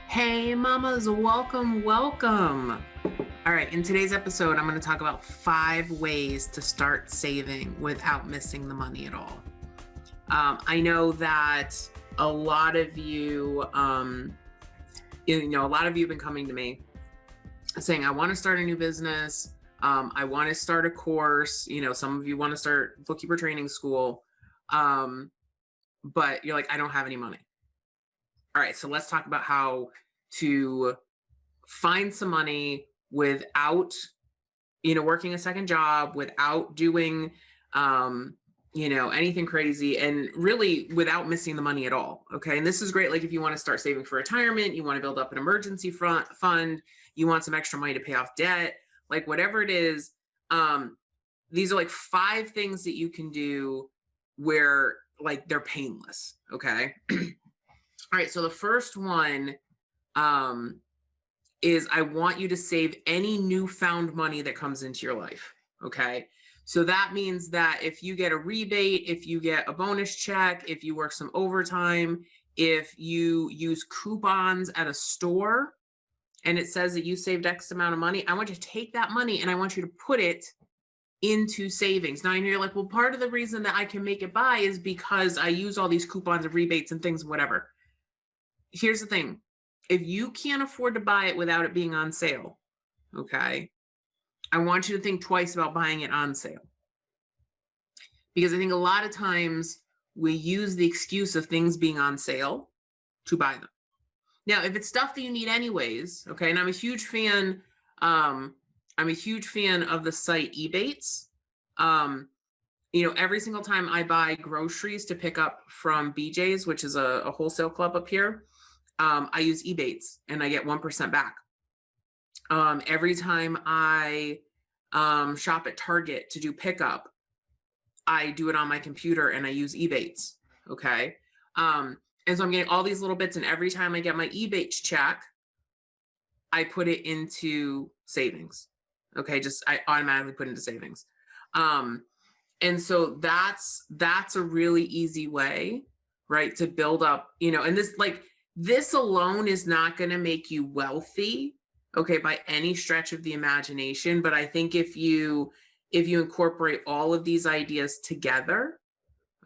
Hey mamas, welcome, welcome. All right, in today's episode, I'm going to talk about 5 ways to start saving without missing the money at all. I know that a lot of you, a lot of you have been coming to me saying, I want to start a new business. I want to start a course. Some of you want to start bookkeeper training school. But you're like, I don't have any money. All right, so let's talk about how to find some money without, working a second job, without doing, anything crazy, and really without missing the money at all. Okay, and this is great. Like if you want to start saving for retirement, you want to build up an emergency fund, you want some extra money to pay off debt, like whatever it is. These are like 5 things that you can do where like they're painless. Okay. All right, so the first one is I want you to save any newfound money that comes into your life, okay? So that means that if you get a rebate, if you get a bonus check, if you work some overtime, if you use coupons at a store and it says that you saved X amount of money, I want you to take that money and I want you to put it into savings. Now, you're like, well, part of the reason that I can make it by is because I use all these coupons and rebates and things, whatever. Here's the thing. If you can't afford to buy it without it being on sale, okay, I want you to think twice about buying it on sale. Because I think a lot of times we use the excuse of things being on sale to buy them. Now, if it's stuff that you need anyways, okay, and I'm a huge fan of the site Ebates. Every single time I buy groceries to pick up from BJ's, which is a wholesale club up here, I use Ebates and I get 1% back. Every time I shop at Target to do pickup, I do it on my computer and I use Ebates. Okay. And so I'm getting all these little bits, and every time I get my Ebates check, I put it into savings. Okay. I automatically put it into savings. And so that's a really easy way, right, to build up, and this alone is not going to make you wealthy, okay, by any stretch of the imagination. But I think if you incorporate all of these ideas together,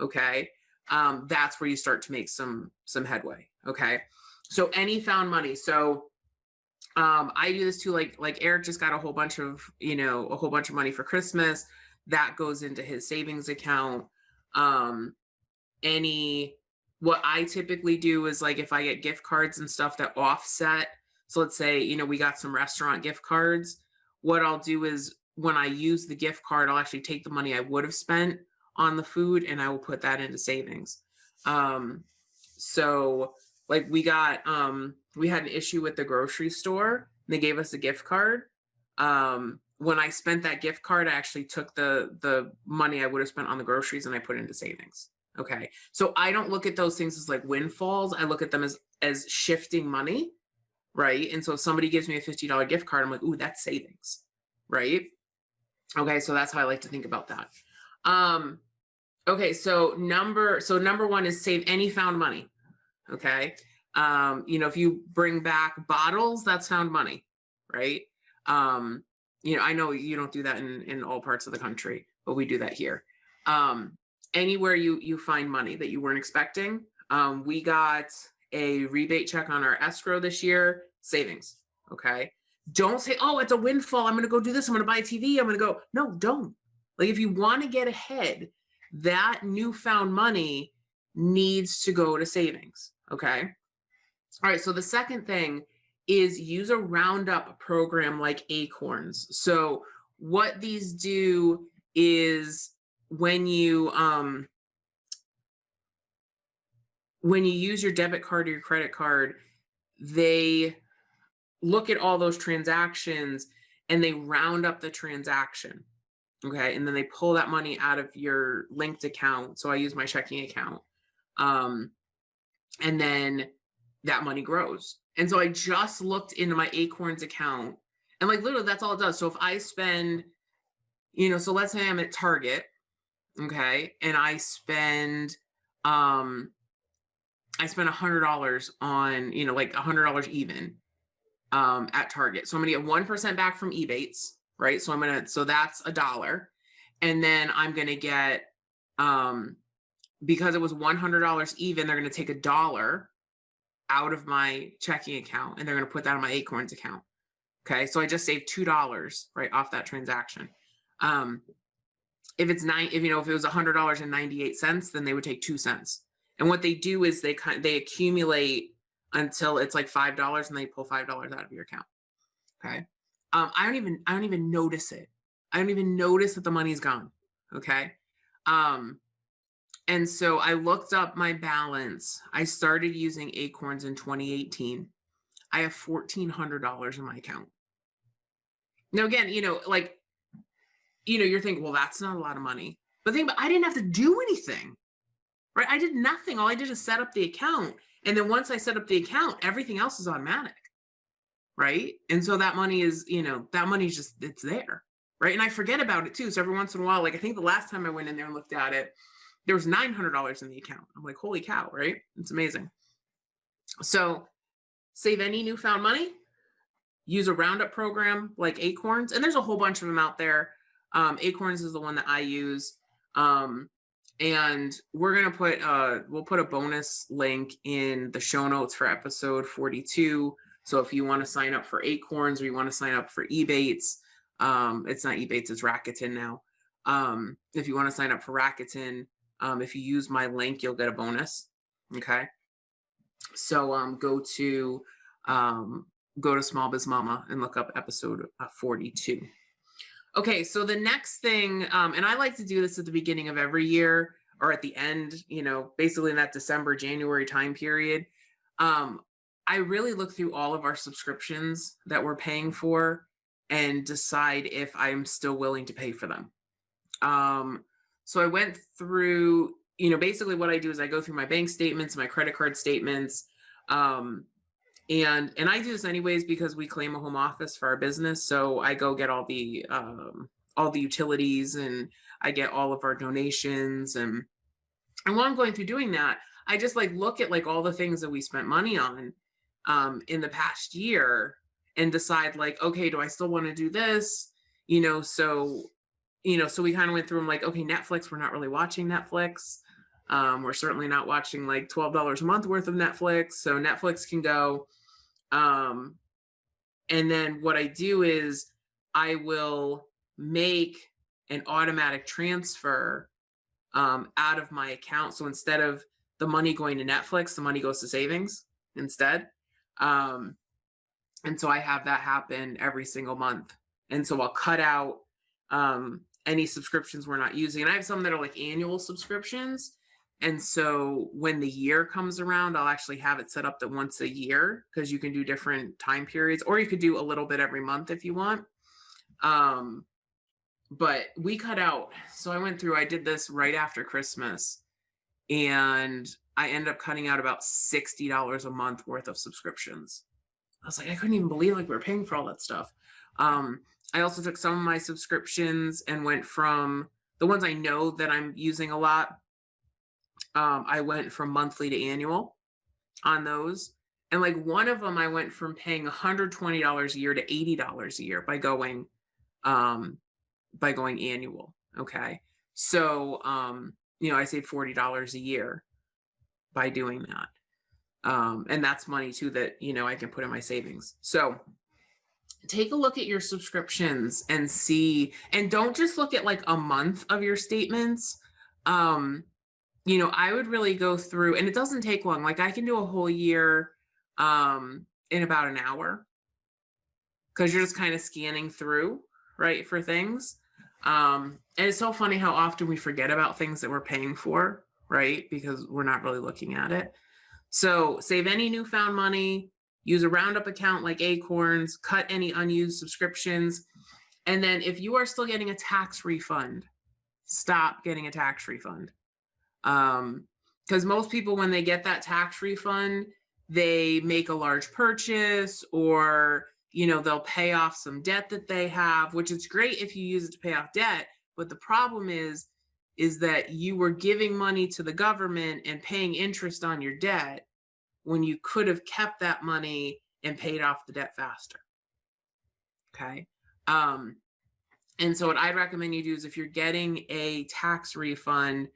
okay, that's where you start to make some headway. Okay, so any found money. So I do this too. Like Eric just got a whole bunch of money for Christmas that goes into his savings account. What I typically do is, like, if I get gift cards and stuff that offset, so let's say, we got some restaurant gift cards, what I'll do is when I use the gift card, I'll actually take the money I would have spent on the food and I will put that into savings. So like we had an issue with the grocery store. They gave us a gift card. When I spent that gift card, I actually took the money I would have spent on the groceries and I put it into savings. Okay. So I don't look at those things as like windfalls. I look at them as shifting money. Right. And so if somebody gives me a $50 gift card, I'm like, ooh, that's savings. Right. Okay. So that's how I like to think about that. Okay. So number 1 is save any found money. Okay. If you bring back bottles, that's found money. Right. I know you don't do that in all parts of the country, but we do that here. Anywhere you find money that you weren't expecting. We got a rebate check on our escrow this year, savings. Okay. Don't say, oh, it's a windfall, I'm going to go do this, I'm going to buy a TV, I'm going to go. No, don't. Like, if you want to get ahead, that newfound money needs to go to savings. Okay. All right. So the second thing is use a roundup program like Acorns. So what these do is when you use your debit card or your credit card, they look at all those transactions and they round up the transaction. Okay. And then they pull that money out of your linked account. So I use my checking account. And then that money grows. And so I just looked into my Acorns account and like literally that's all it does. So if I spend, so let's say I'm at Target, okay, and I spend I spent $100 on, like $100 even at Target. So I'm gonna get 1% back from Ebates, right? So that's $1. And then I'm gonna get, because it was $100 even, they're gonna take $1 out of my checking account and they're gonna put that on my Acorns account. Okay, so I just saved $2 right off that transaction. If it was $100.98, then they would take 2 cents. And what they do is they accumulate until it's like $5 and they pull $5 out of your account. Okay. I don't even notice it. I don't even notice that the money's gone. Okay. And so I looked up my balance. I started using Acorns in 2018. I have $1,400 in my account. Now, again, you're thinking, well, that's not a lot of money. But think about, I didn't have to do anything, right? I did nothing. All I did is set up the account. And then once I set up the account, everything else is automatic, right? And so that money is, that money's just, it's there, right? And I forget about it too. So every once in a while, like I think the last time I went in there and looked at it, there was $900 in the account. I'm like, holy cow, right? It's amazing. So save any newfound money, use a roundup program like Acorns, and there's a whole bunch of them out there. Acorns is the one that I use. And we're going to we'll put a bonus link in the show notes for episode 42. So if you want to sign up for Acorns or you want to sign up for Ebates, it's not Ebates, it's Rakuten now. If you want to sign up for Rakuten, if you use my link, you'll get a bonus. Okay. So, go to Small Biz Mama and look up episode 42. Okay, so the next thing, and I like to do this at the beginning of every year or at the end, basically in that December, January time period. I really look through all of our subscriptions that we're paying for and decide if I'm still willing to pay for them. So I went through, basically what I do is I go through my bank statements, my credit card statements, and I do this anyways because we claim a home office for our business. So I go get all the utilities and I get all of our donations. And while I'm going through doing that, I just look at all the things that we spent money on in the past year and decide okay, do I still want to do this? So we kind of went through them okay, Netflix, we're not really watching Netflix. We're certainly not watching $12 a month worth of Netflix. So Netflix can go. And then what I do is I will make an automatic transfer out of my account. So instead of the money going to Netflix, the money goes to savings instead. And so I have that happen every single month. And so I'll cut out any subscriptions we're not using. And I have some that are annual subscriptions. And so when the year comes around, I'll actually have it set up that once a year, because you can do different time periods, or you could do a little bit every month if you want. But we cut out. So I did this right after Christmas, and I ended up cutting out about $60 a month worth of subscriptions. I was I couldn't even believe we were paying for all that stuff. I also took some of my subscriptions and went from the ones I know that I'm using a lot. I went from monthly to annual on those. And one of them, I went from paying $120 a year to $80 a year by going annual. Okay. So, I saved $40 a year by doing that. And that's money too that, I can put in my savings. So take a look at your subscriptions and see, and don't just look at a month of your statements. I would really go through, and it doesn't take long. I can do a whole year in about an hour, because you're just kind of scanning through, right, for things. And it's so funny how often we forget about things that we're paying for, right, because we're not really looking at it. So save any newfound money, use a roundup account like Acorns, cut any unused subscriptions. And then if you are still getting a tax refund, stop getting a tax refund. Because most people, when they get that tax refund, they make a large purchase, or, they'll pay off some debt that they have, which is great if you use it to pay off debt. But the problem is is that you were giving money to the government and paying interest on your debt when you could have kept that money and paid off the debt faster. Okay. And so what I'd recommend you do is if you're getting a tax refund,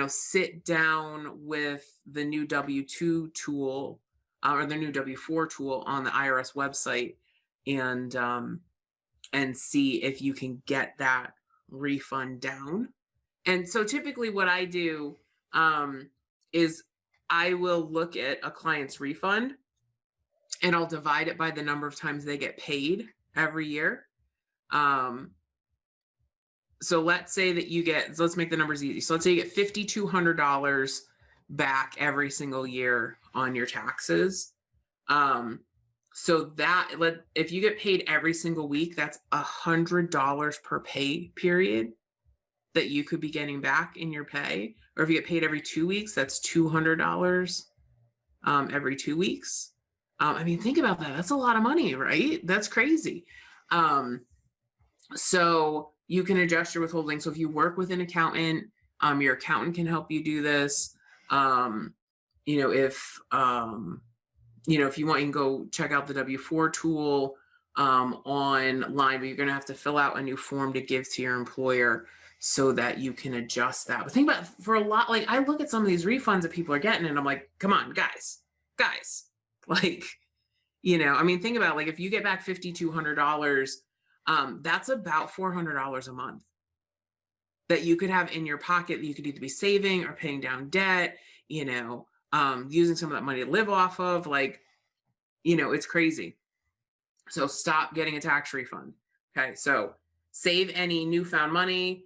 sit down with the new W-2 tool or the new W-4 tool on the IRS website and see if you can get that refund down. And so typically what I do is I will look at a client's refund and I'll divide it by the number of times they get paid every year. So let's say that you get, let's make the numbers easy. So let's say you get $5,200 back every single year on your taxes. So that, if you get paid every single week, that's $100 per pay period that you could be getting back in your pay. Or if you get paid every 2 weeks, that's $200 every 2 weeks. I mean, think about that. That's a lot of money, right? That's crazy. So you can adjust your withholding. So if you work with an accountant, your accountant can help you do this. If you want, you can go check out the W-4 tool online, but you're going to have to fill out a new form to give to your employer so that you can adjust that. But think about it, for a lot, like I look at some of these refunds that people are getting and I'm like, come on, guys, like, I mean, think about it, like if you get back $5,200, that's about $400 a month that you could have in your pocket that you could either be saving or paying down debt, using some of that money to live off of, like, it's crazy. So stop getting a tax refund. Okay. So save any newfound money,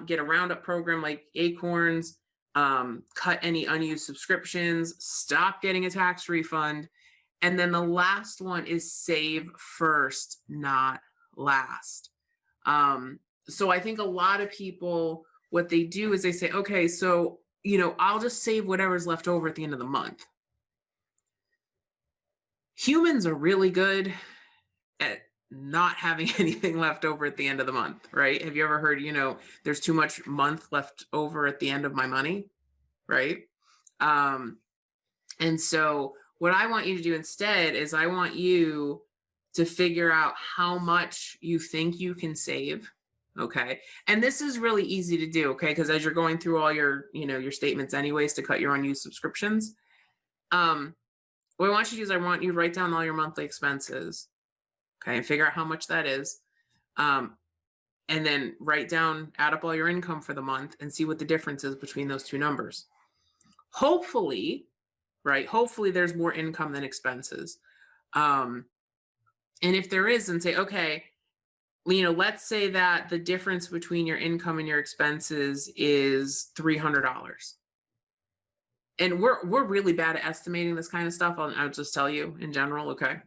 get a roundup program like Acorns, cut any unused subscriptions, stop getting a tax refund. And then the last one is save first, not last. So I think a lot of people, what they do is they say, okay, so, I'll just save whatever's left over at the end of the month. Humans are really good at not having anything left over at the end of the month, right? Have you ever heard, there's too much month left over at the end of my money, right? And so what I want you to do instead is I want you to figure out how much you think you can save. Okay. And this is really easy to do. Okay. Because as you're going through all your, your statements anyways to cut your unused subscriptions, what I want you to do is I want you to write down all your monthly expenses. Okay. And figure out how much that is. And then add up all your income for the month and see what the difference is between those two numbers. Hopefully there's more income than expenses. And if there is, then say, okay, let's say that the difference between your income and your expenses is $300. And we're really bad at estimating this kind of stuff. I'll just tell you in general, okay?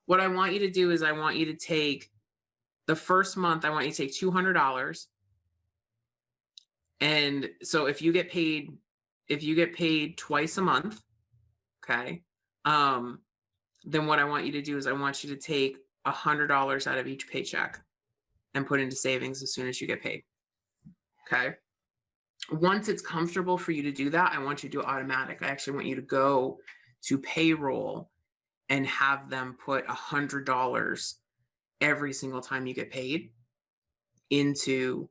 What I want you to do is I want you to take the first month, I want you to take $200. And so if you get paid twice a month, okay, then what I want you to do is I want you to take $100 out of each paycheck and put into savings as soon as you get paid. Okay. Once it's comfortable for you to do that, I want you to do automatic. I actually want you to go to payroll and have them put $100 every single time you get paid into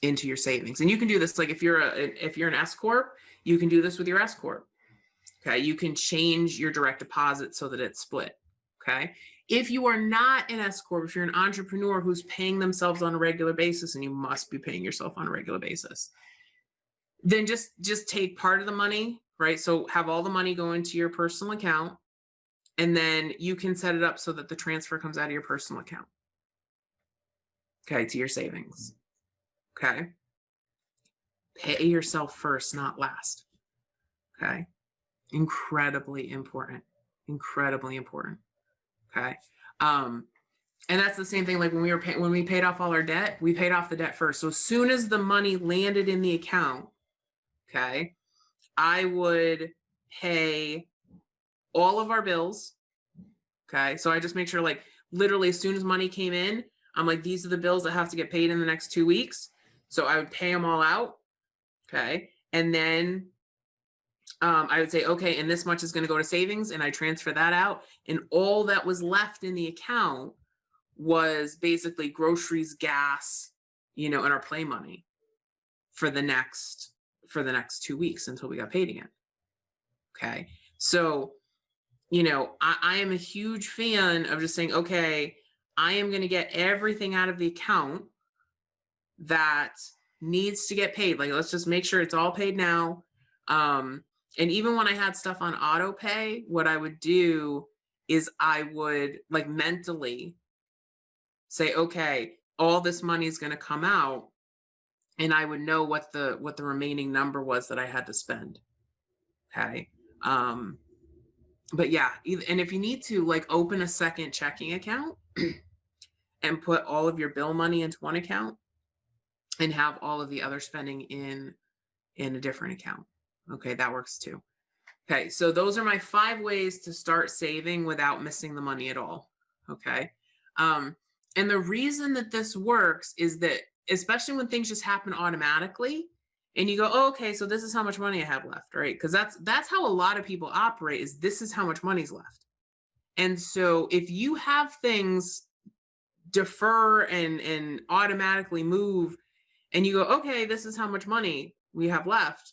your savings. And you can do this, like if you're an S Corp, you can do this with your S Corp. Okay. You can change your direct deposit so that it's split. Okay. If you are not an S Corp, if you're an entrepreneur who's paying themselves on a regular basis, and you must be paying yourself on a regular basis, then just take part of the money, right? So have all the money go into your personal account, and then you can set it up so that the transfer comes out of your personal account. Okay. To your savings. Okay. Pay yourself first, not last. Okay. Incredibly important. Incredibly important. Okay. And that's the same thing. Like when we paid off all our debt, we paid off the debt first. So as soon as the money landed in the account, okay, I would pay all of our bills. Okay. So I just make sure, like, literally as soon as money came in, I'm like, these are the bills that have to get paid in the next 2 weeks. So I would pay them all out. Okay. And then I would say, okay, and this much is going to go to savings, and I transfer that out. And all that was left in the account was basically groceries, gas, and our play money for the next 2 weeks until we got paid again. Okay. So, I am a huge fan of just saying, okay, I am going to get everything out of the account that needs to get paid. Like, let's just make sure it's all paid now. And even when I had stuff on auto pay, what I would do is I would like mentally say, okay, all this money is going to come out, and I would know what the remaining number was that I had to spend. Okay. But yeah, and if you need to, like, open a second checking account and put all of your bill money into one account and have all of the other spending in a different account. Okay, that works too. Okay, so those are my 5 ways to start saving without missing the money at all. Okay. And the reason that this works is that, especially when things just happen automatically and you go, oh, okay, so this is how much money I have left, right? Because that's how a lot of people operate, is this is how much money's left. And so if you have things defer and automatically move, and you go, okay, this is how much money we have left,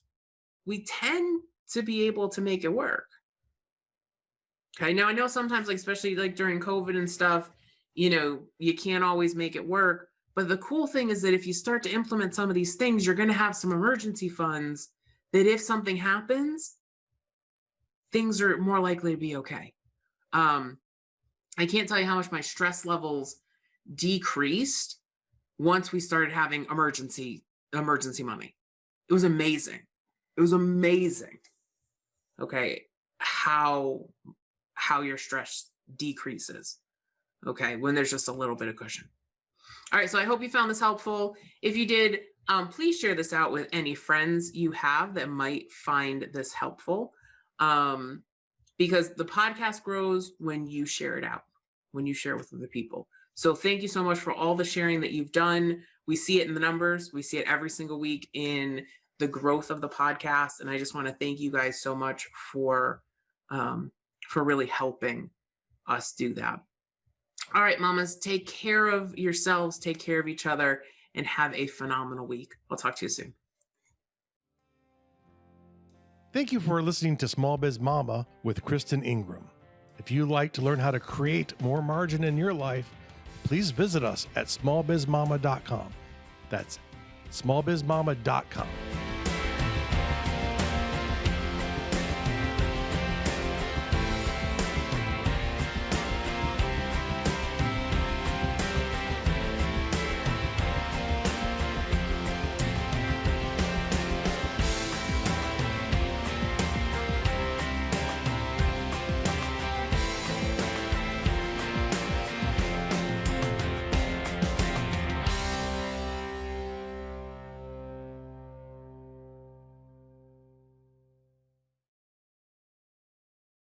we tend to be able to make it work. Okay. Now I know sometimes, like, especially like during COVID and stuff, you can't always make it work. But the cool thing is that if you start to implement some of these things, you're going to have some emergency funds that if something happens, things are more likely to be okay. I can't tell you how much my stress levels decreased once we started having emergency money. It was amazing. It was amazing. Okay. How your stress decreases. Okay. When there's just a little bit of cushion. All right. So I hope you found this helpful. If you did, please share this out with any friends you have that might find this helpful. Because the podcast grows when you share it out, when you share it with other people. So thank you so much for all the sharing that you've done. We see it in the numbers. We see it every single week in the growth of the podcast. And I just want to thank you guys so much for really helping us do that. All right, mamas, take care of yourselves, take care of each other, and have a phenomenal week. I'll talk to you soon. Thank you for listening to Small Biz Mama with Kristen Ingram. If you'd like to learn how to create more margin in your life, please visit us at smallbizmama.com. That's smallbizmama.com.